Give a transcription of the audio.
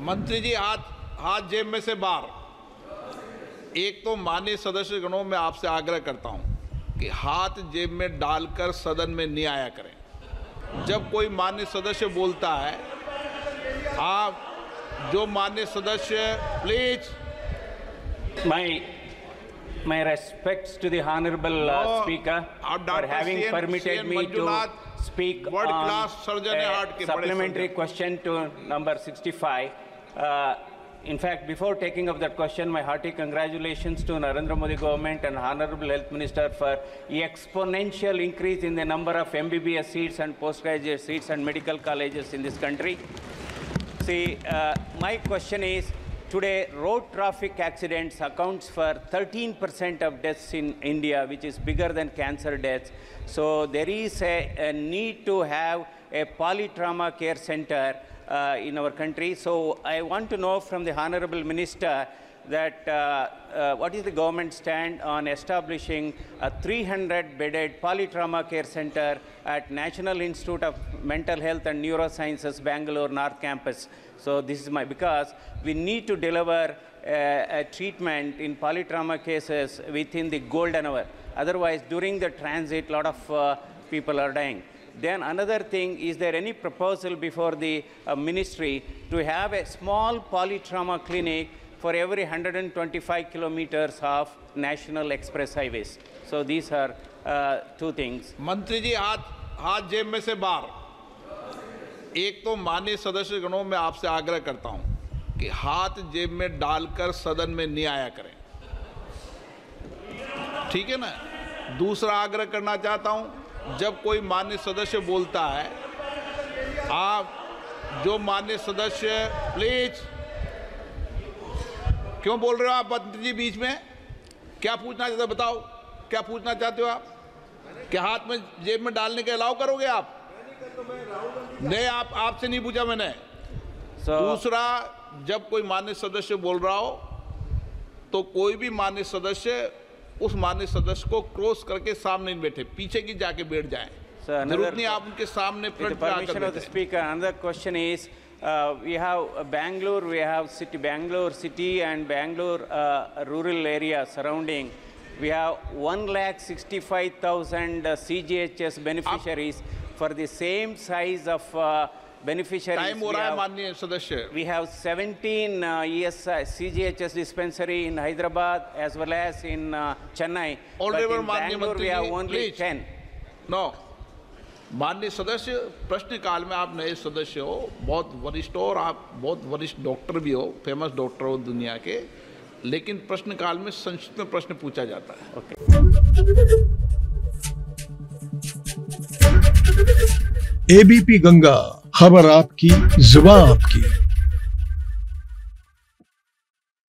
मंत्री जी हाथ जेब में से बाहर। एक तो माननीय सदस्य गणों में आपसे आग्रह करता हूं कि हाथ जेब में डालकर सदन में नहीं आया करें। जब कोई माननीय सदस्य बोलता है, आप जो माननीय सदस्य please. My respects to the honorable speaker for having permitted me to speak on a supplementary question to number 65. In fact, before taking up that question, my hearty congratulations to Narendra Modi government and Honorable Health Minister for the exponential increase in the number of MBBS seats and postgraduate seats and medical colleges in this country. See, my question is, today, road traffic accidents accounts for 13% of deaths in India, which is bigger than cancer deaths. So there is a need to have a polytrauma care center in our country. So I want to know from the Honorable Minister that what is the government stand on establishing a 300-bedded polytrauma care center at National Institute of Mental Health and Neurosciences, Bangalore North Campus. So this is because we need to deliver a treatment in polytrauma cases within the golden hour. Otherwise, during the transit, a lot of people are dying. Then another thing, is there any proposal before the ministry to have a small polytrauma clinic for every 125 kilometers of national express highways? So these are two things. मंत्री जी हाथ जेब में से बाहर। एक तो माननीय सदस्य गणों में आपसे आग्रह करता हूं कि हाथ जेब में डालकर सदन में नहीं आया करें, ठीक है ना। दूसरा आग्रह करना चाहता हूं, जब कोई माननीय सदस्य बोलता है, आप जो माननीय सदस्य प्लीज। क्यों बोल रहे हो आप मंत्री जी बीच में? क्या पूछना चाहते हो बताओ, क्या पूछना चाहते हो आप? क्या हाथ में जेब में डालने के अलाउ करोगे आप? नहीं, आपसे नहीं पूछा मैंने। दूसरा, जब कोई माननीय सदस्य बोल रहा हो तो कोई भी माननीय सदस्य उस माननीय सदस्य को क्रॉस करके सामने नहीं बैठे, पीछे की जाके बैठ जाएं। जरूरत नहीं आप उनके सामने फ्रंट पे आकर बैठे। Speaker, another question is, we have Bangalore, we have Bangalore city and Bangalore rural area surrounding. We have 1,65,000 CGHS beneficiaries for the same size of beneficiaries. Time हो रहा है माननीय सदस्य। We have 17 CGHS dispensary in Hyderabad as well as in Chennai. But in Bangalore we have only 10. No. माननीय सदस्य, प्रश्नकाल में आप नए सदस्य हो, बहुत वरिष्ठ हो और आप बहुत वरिष्ठ डॉक्टर भी हो, फेमस डॉक्टर हो दुनिया के, लेकिन प्रश्नकाल में संक्षिप्त में प्रश्न पूछा जाता है। एबीपी गंगा, खबर आपकी, जुबान आपकी।